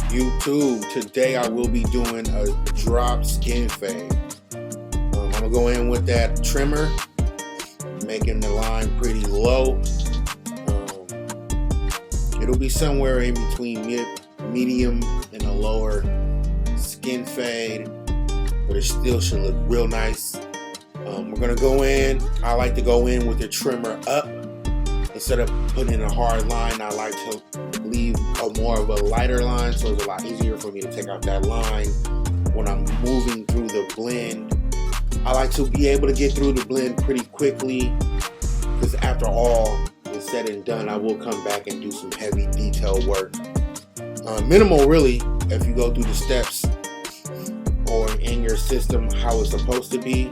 YouTube. Today I will be doing a drop skin fade. I'm gonna go in with that trimmer, making the line pretty low. It'll be somewhere in between medium and a lower skin fade, but it still should look real nice. We're gonna go in. I like to go in with the trimmer up instead of putting in a hard line. I like to leave more of a lighter line, so it's a lot easier for me to take out that line when I'm moving through the blend. I like to be able to get through the blend pretty quickly, because after all is said and done, I will come back and do some heavy detail work. Minimal really, if you go through the steps or in your system how it's supposed to be.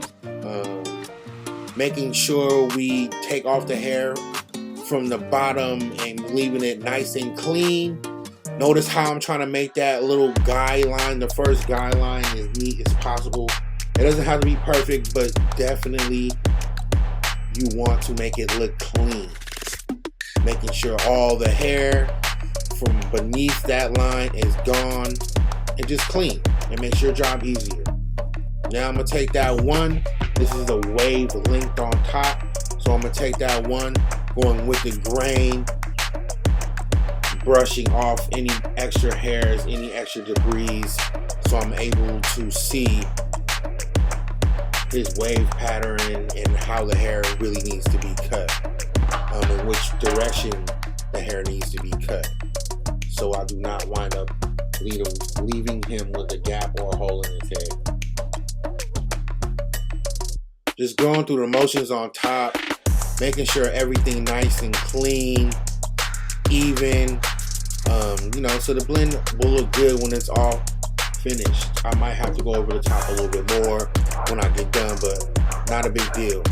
Making sure we take off the hair from the bottom and leaving it nice and clean. Notice how I'm trying to make that little guideline, the first guideline, as neat as possible. It doesn't have to be perfect, but definitely you want to make it look clean. Making sure all the hair from beneath that line is gone and just clean. It makes your job easier. Now I'm gonna take that one. This is a wave length on top. So I'm gonna take that one, going with the grain, brushing off any extra hairs, any extra debris, so I'm able to see this wave pattern and how the hair really needs to be cut, in which direction the hair needs to be cut, so I do not wind up leaving him with a gap or a hole in his head. Just going through the motions on top, making sure everything nice and clean, even, so the blend will look good when it's all finished. I might have to go over the top a little bit more when I get done, but not a big deal.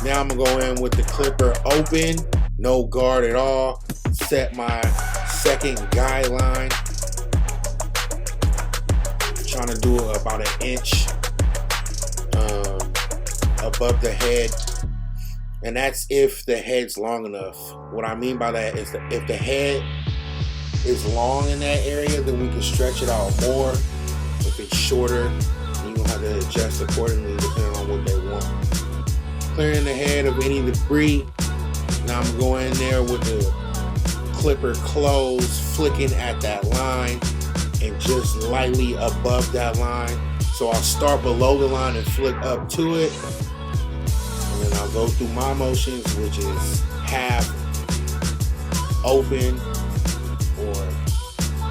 Now I'm gonna go in with the clipper open, no guard at all, set my second guideline, trying to do it about an inch above the head, and that's if the head's long enough. What I mean by that is that if the head is long in that area, then we can stretch it out more. If it's shorter, then you'll have to adjust accordingly depending on what they want. Clearing the head of any debris. Now I'm going in there with the clipper closed, flicking at that line and just lightly above that line. So I'll start below the line and flick up to it, and then I'll go through my motions, which is half open or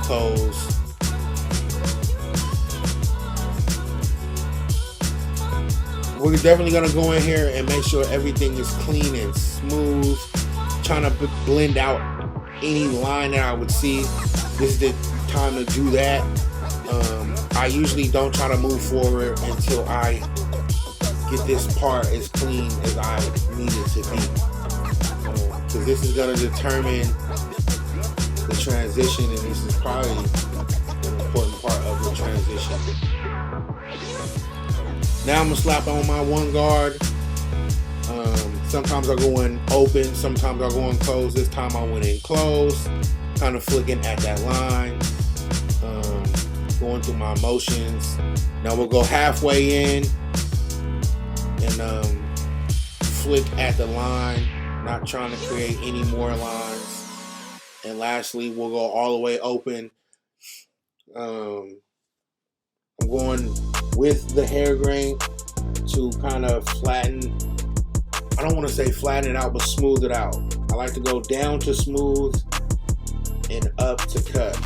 close. We're definitely gonna go in here and make sure everything is clean and smooth, trying to blend out any line that I would see. This is the time to do that. I usually don't try to move forward until I get this part as clean as I need it to be, because this is going to determine the transition, and this is probably an important part of the transition. Now I'm going to slap on my one guard. Sometimes I go in open, sometimes I go in closed. This time I went in closed, kind of flicking at that line, going through my motions. Now we'll go halfway in and flick at the line, not trying to create any more lines. And lastly, we'll go all the way open. I'm going with the hair grain to kind of flatten. I don't want to say flatten it out, but smooth it out. I like to go down to smooth and up to cut.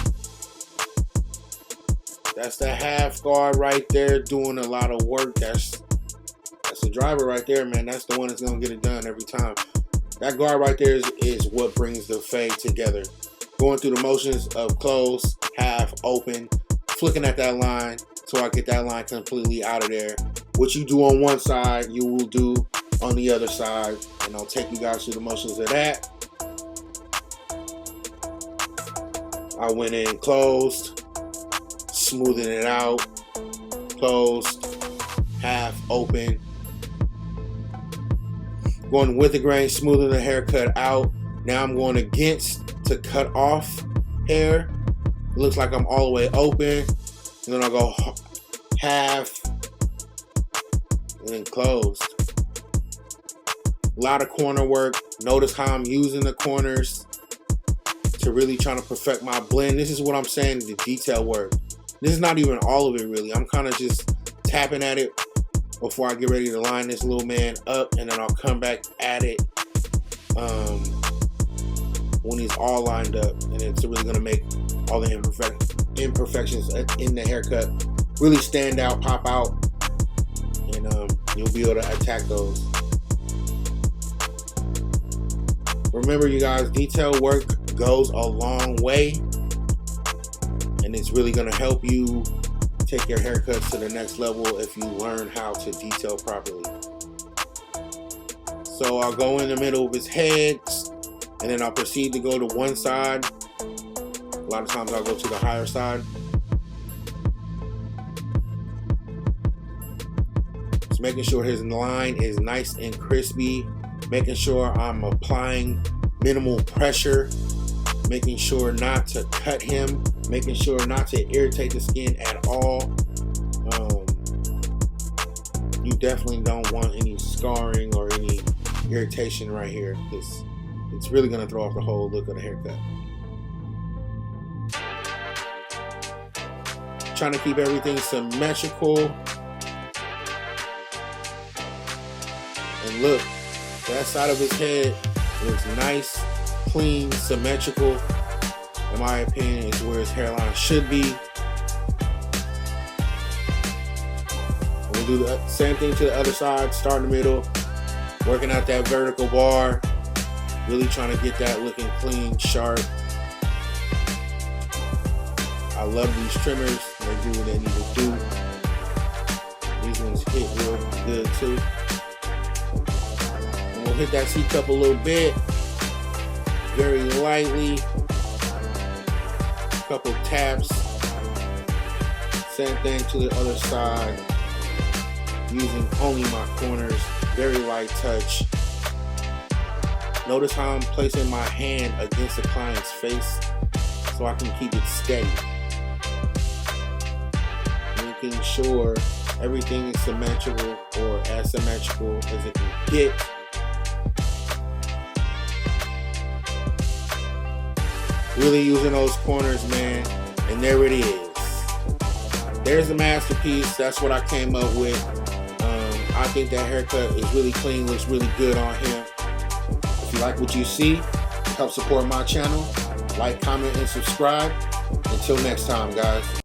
That's the half guard right there, doing a lot of work. That's the driver right there, man. That's the one that's gonna get it done every time. That guard right there is what brings the fade together. Going through the motions of close, half, open, flicking at that line so I get that line completely out of there. What you do on one side, you will do on the other side, and I'll take you guys through the motions of that. I went in closed, smoothing it out, closed, half, open. Going with the grain, smoothing the haircut out. Now I'm going against to cut off hair. It looks like I'm all the way open. And then I'll go half and then closed. A lot of corner work. Notice how I'm using the corners to really trying to perfect my blend. This is what I'm saying, the detail work. This is not even all of it really. I'm kind of just tapping at it before I get ready to line this little man up, and then I'll come back at it when he's all lined up, and it's really gonna make all the imperfections in the haircut really stand out, pop out, and you'll be able to attack those. Remember, you guys, detail work goes a long way, and it's really gonna help you take your haircuts to the next level if you learn how to detail properly. So I'll go in the middle of his head, and then I'll proceed to go to one side. A lot of times I'll go to the higher side. Just making sure his line is nice and crispy, making sure I'm applying minimal pressure, making sure not to cut him, making sure not to irritate the skin at all. You definitely don't want any scarring or any irritation right here, because it's really going to throw off the whole look of the haircut. Trying to keep everything symmetrical. And look, that side of his head looks nice, clean, symmetrical. In my opinion, is where his hairline should be. We'll do the same thing to the other side. Start in the middle, working out that vertical bar, really trying to get that looking clean, sharp. I love these trimmers. They do what they need to do. These ones hit real good too. And we'll hit that C-cup a little bit, very lightly. Couple taps. Same thing to the other side, using only my corners, very light touch. Notice how I'm placing my hand against the client's face so I can keep it steady, making sure everything is symmetrical or as symmetrical as it can get. Really using those corners, man, and there it is. There's the masterpiece. That's what I came up with. I think that haircut is really clean, looks really good on him. If you like what you see, help support my channel. Like, comment, and subscribe. Until next time, guys.